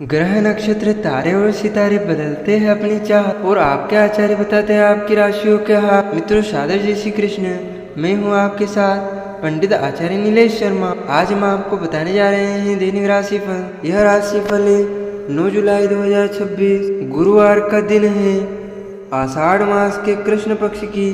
ग्रह नक्षत्र तारे और सितारे बदलते हैं अपनी चाह और आपके आचार्य बताते हैं आपकी राशियों के हाल। मित्रों, सादर जय श्री कृष्ण। मैं हूँ आपके साथ पंडित आचार्य नीलेश शर्मा। आज हम आपको बताने जा रहे हैं दैनिक राशिफल। यह राशिफल है 9 जुलाई 2026 गुरुवार का दिन है। आषाढ़ मास के कृष्ण पक्ष की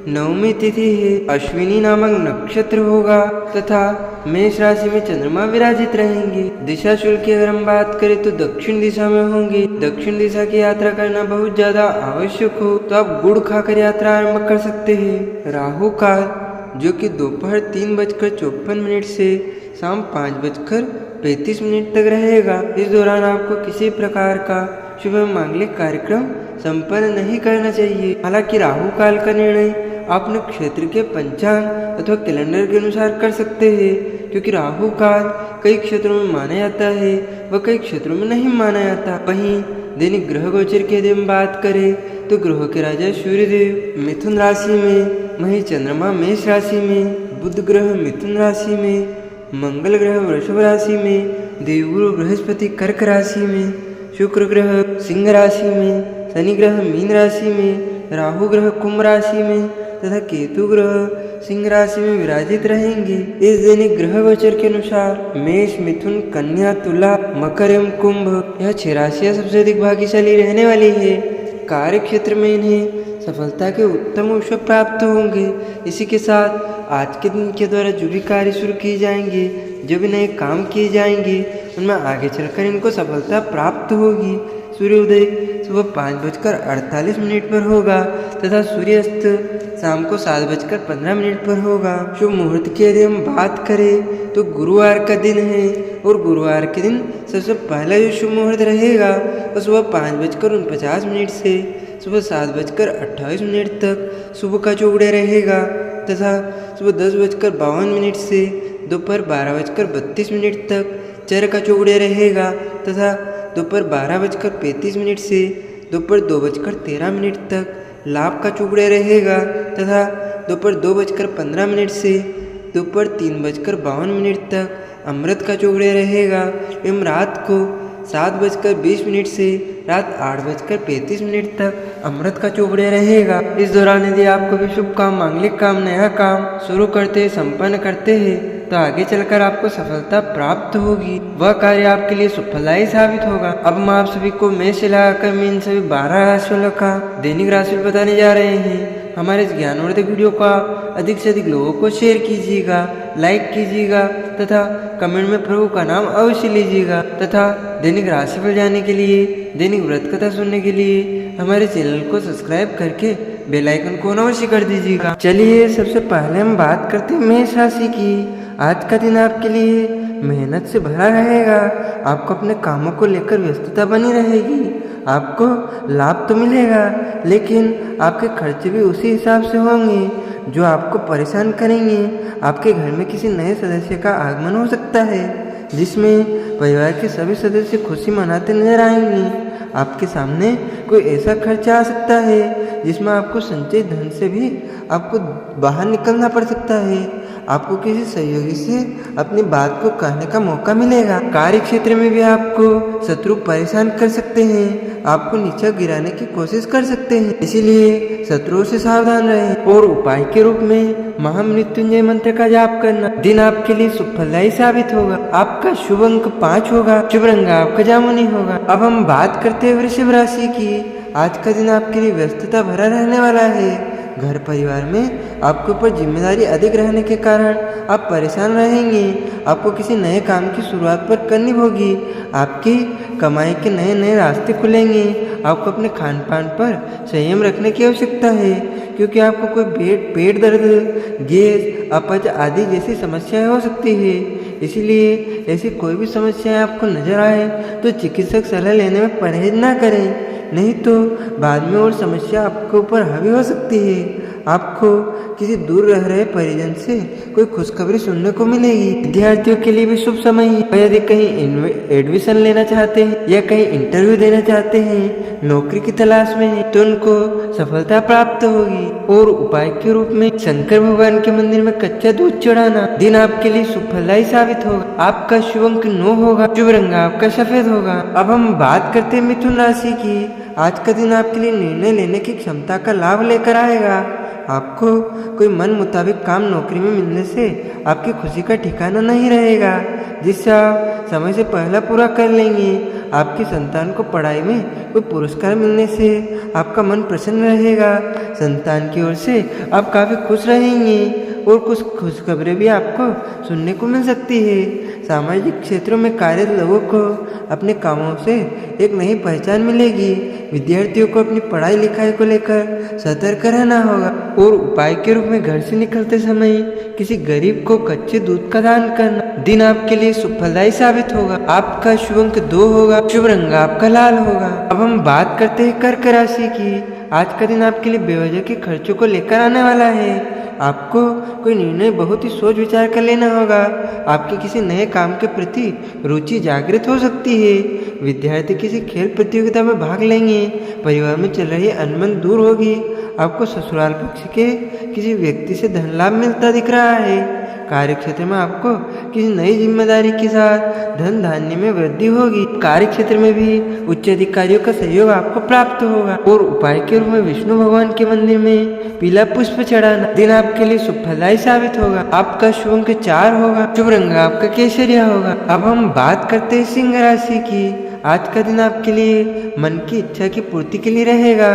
नवमी तिथि है। अश्विनी नामक नक्षत्र होगा तथा मेष राशि में चंद्रमा विराजित रहेंगे। दिशा शुल्क की अगर हम बात करें तो दक्षिण दिशा में होंगे। दक्षिण दिशा की यात्रा करना बहुत ज्यादा आवश्यक हो तो आप गुड़ खाकर यात्रा आरंभ कर सकते हैं। राहु काल जो कि दोपहर 3:54 से शाम 5:35 तक रहेगा। इस दौरान आपको किसी प्रकार का शुभ मांगलिक कार्यक्रम संपन्न नहीं करना चाहिए। हालांकि राहु काल का निर्णय आप अपने क्षेत्र के पंचांग अथवा कैलेंडर के अनुसार कर सकते हैं, क्योंकि राहु काल कई क्षेत्रों में माना जाता है व कई क्षेत्रों में नहीं माना जाता। वहीं दैनिक ग्रह गोचर की यदि हम बात करें तो ग्रहों के राजा सूर्यदेव मिथुन राशि में, वहीं चंद्रमा मेष राशि में, बुध ग्रह मिथुन राशि में, मंगल ग्रह वृषभ राशि में, देवगुरु बृहस्पति कर्क राशि में, शुक्र ग्रह सिंह राशि में, शनि ग्रह मीन राशि में, राहु ग्रह कुंभ राशि में तथा केतु ग्रह सिंह राशि में विराजित रहेंगे। इस दैनिक ग्रह गोचर के अनुसार मेष, मिथुन, कन्या, तुला, मकर एवं कुंभ यह 6 राशियां सबसे अधिक भाग्यशाली रहने वाली है। कार्य क्षेत्र में इन्हें सफलता के उत्तम अवसर प्राप्त होंगे। इसी के साथ आज के दिन के द्वारा जो भी कार्य शुरू किए जाएंगे, जो भी नए काम किए जाएंगे, उनमें आगे चलकर इनको सफलता प्राप्त होगी। सूर्योदय सुबह 5:48 पर होगा तथा सूर्यास्त शाम को 7:15 पर होगा। शुभ मुहूर्त की यदि हम बात करें तो गुरुवार का दिन है और गुरुवार के दिन सबसे पहला जो शुभ मुहूर्त रहेगा वो सुबह 5:49 से सुबह 7:28 तक सुबह का चौगड़े रहेगा तथा सुबह 10:52 से दोपहर 12:32 तक चर का चौगड़े रहेगा तथा दोपहर 12:35 से दोपहर 2:13 तक लाभ का चौगड़े रहेगा तथा दोपहर 2:15 से दोपहर 3:52 तक अमृत का चौगड़े रहेगा एवं रात को 7:20 से रात 8:35 तक अमृत का चौगड़े रहेगा। इस दौरान यदि आप कोई शुभ काम, मांगलिक काम, नया काम शुरू करते हैं, संपन्न करते हैं तो आगे चलकर आपको सफलता प्राप्त होगी। वह कार्य आपके लिए सुफलदायी साबित होगा। अब हम आप सभी को मेष से लगाकर मीन सभी 12 राशियों का दैनिक राशि बताने जा रहे हैं। हमारे इस ज्ञानवर्धक वीडियो को आप अधिक से अधिक लोगों को शेयर कीजिएगा, लाइक कीजिएगा तथा कमेंट में प्रभु का नाम अवश्य लीजिएगा तथा दैनिक राशिफल जानने के लिए, दैनिक व्रत कथा सुनने के लिए हमारे चैनल को सब्सक्राइब करके बेल आइकन को अवश्य कर दीजिएगा। चलिए सबसे पहले हम बात करते हैं मेष राशि की। आज का दिन आपके लिए मेहनत से भरा रहेगा। आपको अपने कामों को लेकर व्यस्तता बनी रहेगी। आपको लाभ तो मिलेगा लेकिन आपके खर्चे भी उसी हिसाब से होंगे जो आपको परेशान करेंगे। आपके घर में किसी नए सदस्य का आगमन हो सकता है जिसमें परिवार के सभी सदस्य खुशी मनाते नजर आएंगे। आपके सामने कोई ऐसा खर्चा आ सकता है जिसमें आपको संचय धन से भी आपको बाहर निकलना पड़ सकता है। आपको किसी सहयोगी से अपनी बात को कहने का मौका मिलेगा। कार्य क्षेत्र में भी आपको शत्रु परेशान कर सकते हैं, आपको नीचा गिराने की कोशिश कर सकते हैं, इसीलिए शत्रुओं से सावधान रहें। और उपाय के रूप में महामृत्युंजय मंत्र का जाप करना दिन आपके लिए सुफलदायी साबित होगा। आपका शुभ अंक 5 होगा। शुभ रंग आपका जामुनी होगा। अब हम बात करते हैं वृषभ राशि की। आज का दिन आपके लिए व्यस्तता भरा रहने वाला है। घर परिवार में आपके ऊपर जिम्मेदारी अधिक रहने के कारण आप परेशान रहेंगे। आपको किसी नए काम की शुरुआत पर करनी होगी। आपकी कमाई के नए नए रास्ते खुलेंगे। आपको अपने खान पान पर संयम रखने की आवश्यकता है, क्योंकि आपको कोई पेट दर्द, गैस, अपच आदि जैसी समस्याएं हो सकती है। इसीलिए ऐसी कोई भी समस्याएं आपको नजर आए तो चिकित्सक सलाह लेने में परहेज ना करें, नहीं तो बाद में और समस्या आपके ऊपर हावी हो सकती है। आपको किसी दूर रह रहे परिजन से कोई खुशखबरी सुनने को मिलेगी। विद्यार्थियों के लिए भी शुभ समय है। यदि कहीं एडमिशन लेना चाहते हैं या कहीं इंटरव्यू देना चाहते हैं, नौकरी की तलाश में हैं, तो उनको सफलता प्राप्त होगी। और उपाय के रूप में शंकर भगवान के मंदिर में कच्चा दूध चढ़ाना दिन आपके लिए शुभ फलदायी साबित होगा। आपका शुभ अंक 9 होगा। शुभ रंग आपका सफेद होगा। अब हम बात करते हैं मिथुन राशि की। आज का दिन आपके लिए निर्णय लेने की क्षमता का लाभ लेकर आएगा। आपको कोई मन मुताबिक काम नौकरी में मिलने से आपकी खुशी का ठिकाना नहीं रहेगा, जिससे आप समय से पहले पूरा कर लेंगे। आपकी संतान को पढ़ाई में कोई पुरस्कार मिलने से आपका मन प्रसन्न रहेगा। संतान की ओर से आप काफ़ी खुश रहेंगे और कुछ खुशखबरें भी आपको सुनने को मिल सकती है। सामाजिक क्षेत्रों में कार्यरत लोगों को अपने कामों से एक नई पहचान मिलेगी। विद्यार्थियों को अपनी पढ़ाई लिखाई को लेकर सतर्क रहना होगा। और उपाय के रूप में घर से निकलते समय किसी गरीब को कच्चे दूध का दान करना दिन आपके लिए शुभ फलदायी साबित होगा। आपका शुभ अंक 2 होगा। शुभ रंग आपका लाल होगा। अब हम बात करते हैं कर्क राशि की। आज का दिन आपके लिए बेवजह के खर्चों को लेकर आने वाला है। आपको कोई निर्णय बहुत ही सोच विचार कर लेना होगा। आपके किसी नए काम के प्रति रुचि जागृत हो सकती है। विद्यार्थी किसी खेल प्रतियोगिता में भाग लेंगे। परिवार में चल रही अनबन दूर होगी। आपको ससुराल पक्ष के किसी व्यक्ति से धन लाभ मिलता दिख रहा है। कार्य क्षेत्र में आपको किसी नई जिम्मेदारी के साथ धन धान्य में वृद्धि होगी। कार्य क्षेत्र में भी उच्च अधिकारियों का सहयोग आपको प्राप्त होगा। और उपाय के रूप में विष्णु भगवान के मंदिर में पीला पुष्प चढ़ाना दिन आपके लिए शुभ फलदायी साबित होगा। आपका शुभ अंक 4 होगा। शुभ रंग आपका केसरिया होगा। अब हम बात करते हैं सिंह राशि की। आज का दिन आपके लिए मन की इच्छा की पूर्ति के लिए रहेगा,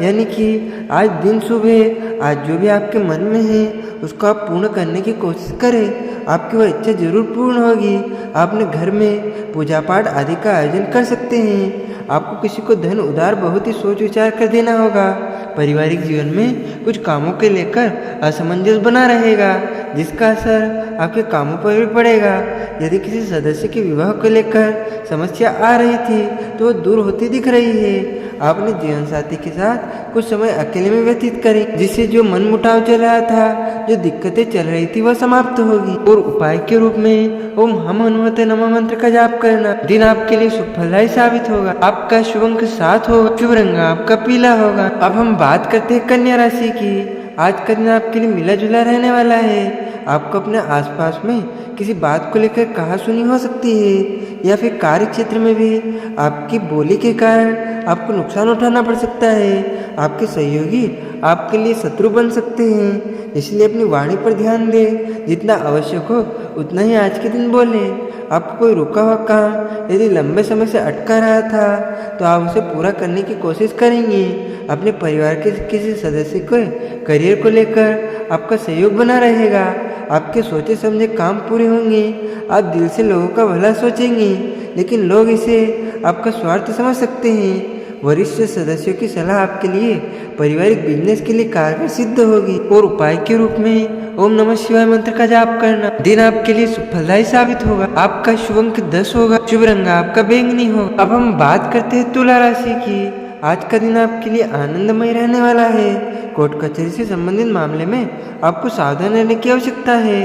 यानी कि आज दिन शुभ है। आज जो भी आपके मन में है उसको आप पूर्ण करने की कोशिश करें। आपकी वह इच्छा जरूर पूर्ण होगी। आप अपने घर में पूजा पाठ आदि का आयोजन कर सकते हैं। आपको किसी को धन उधार बहुत ही सोच विचार कर देना होगा। पारिवारिक जीवन में कुछ कामों के लेकर असमंजस बना रहेगा, जिसका असर आपके कामों पर भी पड़ेगा। यदि किसी सदस्य के विवाह को लेकर समस्या आ रही थी तो वो दूर होती दिख रही है। आप अपने जीवन साथी के साथ कुछ समय अकेले में व्यतीत करें, जिससे जो मन मुटाव चल रहा था, जो दिक्कतें चल रही थी, वह समाप्त होगी। और उपाय के रूप में ओम हम हनुमते नमः मंत्र का जाप करना दिन आपके लिए शुभ फलदायी साबित होगा। आपका शुभ अंक 7 होगा। शुभ रंग आपका पीला होगा। अब हम बात करते हैं कन्या राशि की। आज का दिन आपके लिए मिला जुला रहने वाला है। आपको अपने आसपास में किसी बात को लेकर कहा सुनी हो सकती है, या फिर कार्य क्षेत्र में भी आपकी बोली के कारण आपको नुकसान उठाना पड़ सकता है। आपके सहयोगी आपके लिए शत्रु बन सकते हैं, इसलिए अपनी वाणी पर ध्यान दें। जितना आवश्यक हो उतना ही आज के दिन बोलें। आपको कोई रुका हुआ काम यदि लंबे समय से अटका रहा था तो आप उसे पूरा करने की कोशिश करेंगे। अपने परिवार के किसी सदस्य के करियर को लेकर आपका सहयोग बना रहेगा। आपके सोचे समझे काम पूरे होंगे। आप दिल से लोगों का भला सोचेंगे, लेकिन लोग इसे आपका स्वार्थ समझ सकते हैं। वरिष्ठ सदस्यों की सलाह आपके लिए पारिवारिक बिजनेस के लिए कारगर सिद्ध होगी। और उपाय के रूप में ओम नमः शिवाय मंत्र का जाप करना दिन आपके लिए शुभ फलदायी साबित होगा। आपका शुभ अंक 10 होगा। शुभ रंग आपका बैंगनी होगा। अब हम बात करते हैं तुला राशि की। आज का दिन आपके लिए आनंदमय रहने वाला है। कोर्ट कचहरी से संबंधित मामले में आपको सावधान रहने की आवश्यकता है,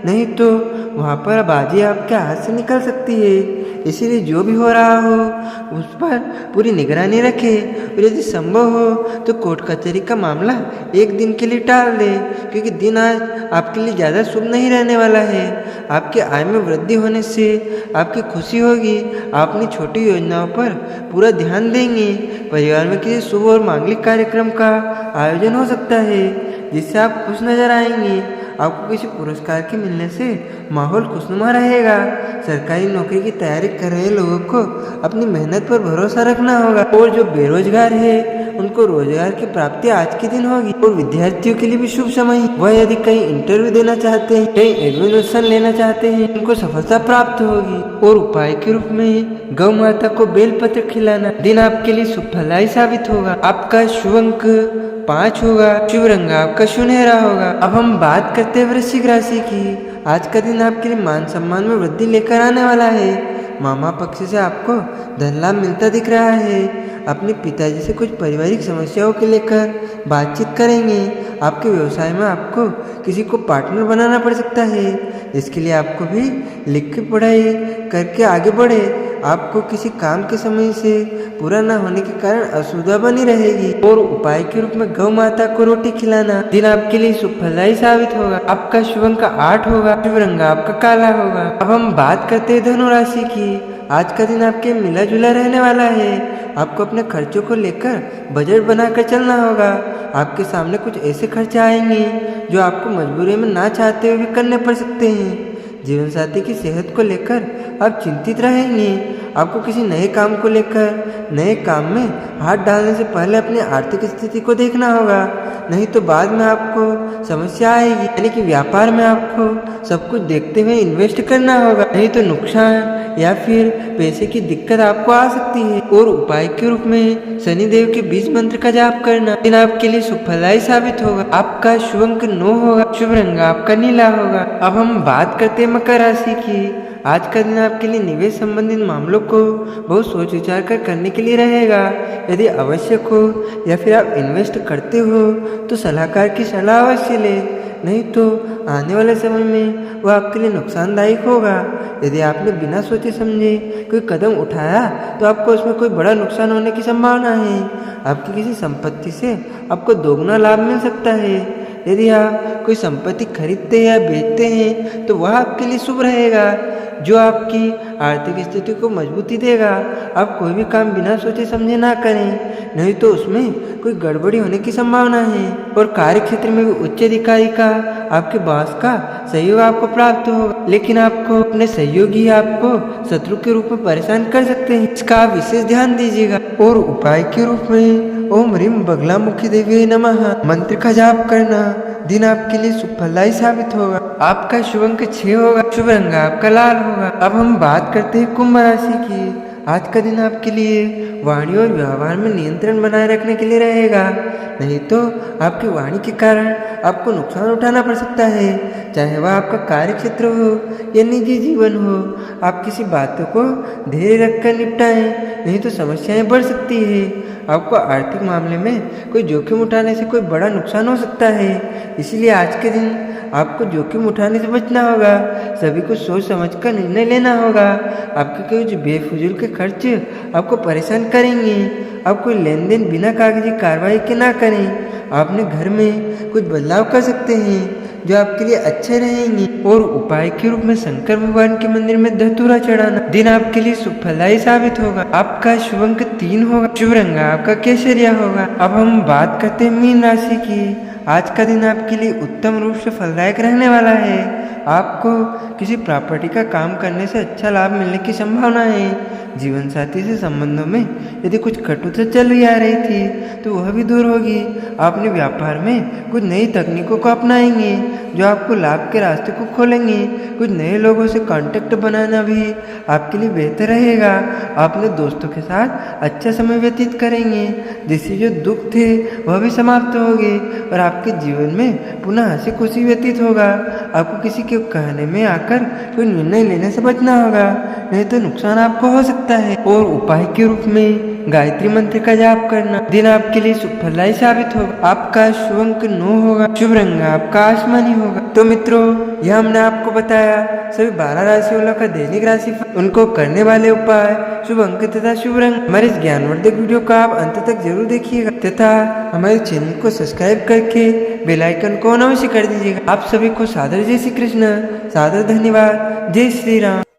नहीं तो वहाँ पर बाजी आपके हाथ से निकल सकती है। इसीलिए जो भी हो रहा हो उस पर पूरी निगरानी रखें। और यदि संभव हो तो कोर्ट कचहरी का मामला एक दिन के लिए टाल दें, क्योंकि दिन आज आपके लिए ज़्यादा शुभ नहीं रहने वाला है। आपकी आय में वृद्धि होने से आपकी खुशी होगी। आप अपनी छोटी योजनाओं पर पूरा ध्यान देंगे। परिवार में किसी शुभ और मांगलिक कार्यक्रम का आयोजन हो सकता है, जिससे आप खुश नजर आएंगे। आपको किसी पुरस्कार के मिलने से माहौल खुशनुमा रहेगा। सरकारी नौकरी की तैयारी कर रहे लोगों को अपनी मेहनत पर भरोसा रखना होगा। और जो बेरोजगार है उनको रोजगार की प्राप्ति आज के दिन होगी। और विद्यार्थियों के लिए भी शुभ समय है। वह यदि कहीं इंटरव्यू देना चाहते हैं, कहीं एडमिशन लेना चाहते हैं, उनको सफलता प्राप्त होगी। और उपाय के रूप में गौ माता को बेलपत्र खिलाना दिन आपके लिए शुभ फलदायी साबित होगा। आपका शुभ अंक 5 होगा। शुभ रंग आपका सुनहरा होगा। अब हम बात करते हैं वृश्चिक राशि की। आज का दिन आपके लिए मान सम्मान में वृद्धि लेकर आने वाला है। मामा पक्ष से आपको धन लाभ मिलता दिख रहा है। अपने पिताजी से कुछ पारिवारिक समस्याओं के लेकर बातचीत करेंगे। आपके व्यवसाय में आपको किसी को पार्टनर बनाना पड़ सकता है। इसके लिए आपको भी लिख के पढ़ाई करके आगे बढ़े। आपको किसी काम के समय से पूरा न होने के कारण असुविधा बनी रहेगी। और उपाय के रूप में गौ माता को रोटी खिलाना दिन आपके लिए शुभ फलदायी साबित होगा। आपका शुभ अंक 8 होगा। शुभ रंग आपका काला होगा। अब हम बात करते हैं धनु राशि की। आज का दिन आपके मिला जुला रहने वाला है। आपको अपने खर्चों को लेकर बजट बनाकर चलना होगा। आपके सामने कुछ ऐसे खर्चे आएंगे जो आपको मजबूरी में ना चाहते हुए भी करने पड़ सकते हैं। जीवन साथी की सेहत को लेकर आप चिंतित रहेंगे। आपको किसी नए काम को लेकर नए काम में हाथ डालने से पहले अपनी आर्थिक स्थिति को देखना होगा, नहीं तो बाद में आपको समस्या आएगी। यानी कि व्यापार में आपको सब कुछ देखते हुए इन्वेस्ट करना होगा, नहीं तो नुकसान या फिर पैसे की दिक्कत आपको आ सकती है। और उपाय के रूप में शनिदेव के बीज मंत्र का जाप करना दिन आपके लिए शुभ फलदायी साबित होगा। आपका शुभ अंक 9 होगा। शुभ रंग आपका नीला होगा। अब हम बात करते हैं मकर राशि की। आज का दिन आपके लिए निवेश संबंधित मामलों को बहुत सोच विचार कर करने के लिए रहेगा। यदि आवश्यक हो या फिर आप इन्वेस्ट करते हो तो सलाहकार की सलाह अवश्य ले, नहीं तो आने वाले समय में वह आपके लिए नुकसानदायक होगा। यदि आपने बिना सोचे समझे कोई कदम उठाया तो आपको उसमें कोई बड़ा नुकसान होने की संभावना है। आपकी किसी संपत्ति से आपको दोगुना लाभ मिल सकता है। यदि आप कोई संपत्ति खरीदते या बेचते हैं तो वह आपके लिए शुभ रहेगा, जो आपकी आर्थिक स्थिति को मजबूती देगा। आप कोई भी काम बिना सोचे समझे ना करें, नहीं तो उसमें कोई गड़बड़ी होने की संभावना है। और कार्य क्षेत्र में भी उच्च अधिकारी का, आपके बॉस का सहयोग आपको प्राप्त होगा, लेकिन आपको अपने सहयोगी आपको शत्रु के रूप में परेशान कर सकते हैं। इसका आप विशेष ध्यान दीजिएगा। और उपाय के रूप में ओम ह्रीम बगलामुखी देवी नमः मंत्र का जाप करना दिन आपके लिए शुभ फलदायी साबित होगा। आपका शुभ अंक 6 होगा। शुभ रंग आपका लाल होगा। अब हम बात करते हैं कुंभ राशि की। आज का दिन आपके लिए वाणी और व्यवहार में नियंत्रण बनाए रखने के लिए रहेगा, नहीं तो आपकी वाणी के कारण आपको नुकसान उठाना पड़ सकता है। चाहे वह आपका कार्य क्षेत्र हो या निजी जीवन हो, आप किसी बातों को धैर्य रखकर निपटाएं, नहीं तो समस्याएं बढ़ सकती है। आपको आर्थिक मामले में कोई जोखिम उठाने से कोई बड़ा नुकसान हो सकता है। इसलिए आज के दिन आपको जोखिम उठाने से बचना होगा। सभी को सोच समझकर निर्णय लेना होगा। आपके कुछ बेफिजूल के खर्च आपको परेशान करेंगे। आप कोई लेन देन बिना कागजी कार्रवाई के ना करें। आपने घर में कुछ बदलाव कर सकते हैं जो आपके लिए अच्छे रहेंगे। और उपाय के रूप में शंकर भगवान के मंदिर में धतूरा चढ़ाना दिन आपके लिए शुभ फलदायी साबित होगा। आपका शुभ अंक 3 होगा। शुभ रंग आपका केसरिया होगा। अब हम बात करते हैं मीन राशि की। आज का दिन आपके लिए उत्तम रूप से फलदायक रहने वाला है। आपको किसी प्रॉपर्टी का काम करने से अच्छा लाभ मिलने की संभावना है। जीवन साथी से संबंधों में यदि कुछ कटुता चल रही आ रही थी तो वह भी दूर होगी। आप अपने व्यापार में कुछ नई तकनीकों को अपनाएंगे जो आपको लाभ के रास्ते को खोलेंगे। कुछ नए लोगों से कांटेक्ट बनाना भी आपके लिए बेहतर रहेगा। आप अपने दोस्तों के साथ अच्छा समय व्यतीत करेंगे, जिससे जो दुख थे वह भी समाप्त होंगे और आपके जीवन में पुनः हंसी खुशी व्यतीत होगा। आपको किसी के कहने में आकर कोई निर्णय लेने से बचना होगा, नहीं तो नुकसान आपको हो सकता है। और उपाय के रूप में गायत्री मंत्र का जाप करना दिन आपके लिए शुभ फलदायी साबित होगा। आपका शुभ अंक 9 होगा। शुभ रंग आपका आसमानी होगा। तो मित्रों, यह हमने आपको बताया सभी 12 राशि वालों का दैनिक राशि, उनको करने वाले उपाय, शुभ अंक तथा शुभ रंग। हमारे इस ज्ञानवर्धक वीडियो को आप अंत तक जरूर देखिएगा तथा हमारे चैनल को सब्सक्राइब करके बेल आइकन को ऑन अवश्य कर दीजिएगा। आप सभी को सादर जय श्री कृष्ण, सादर धन्यवाद। जय श्री राम।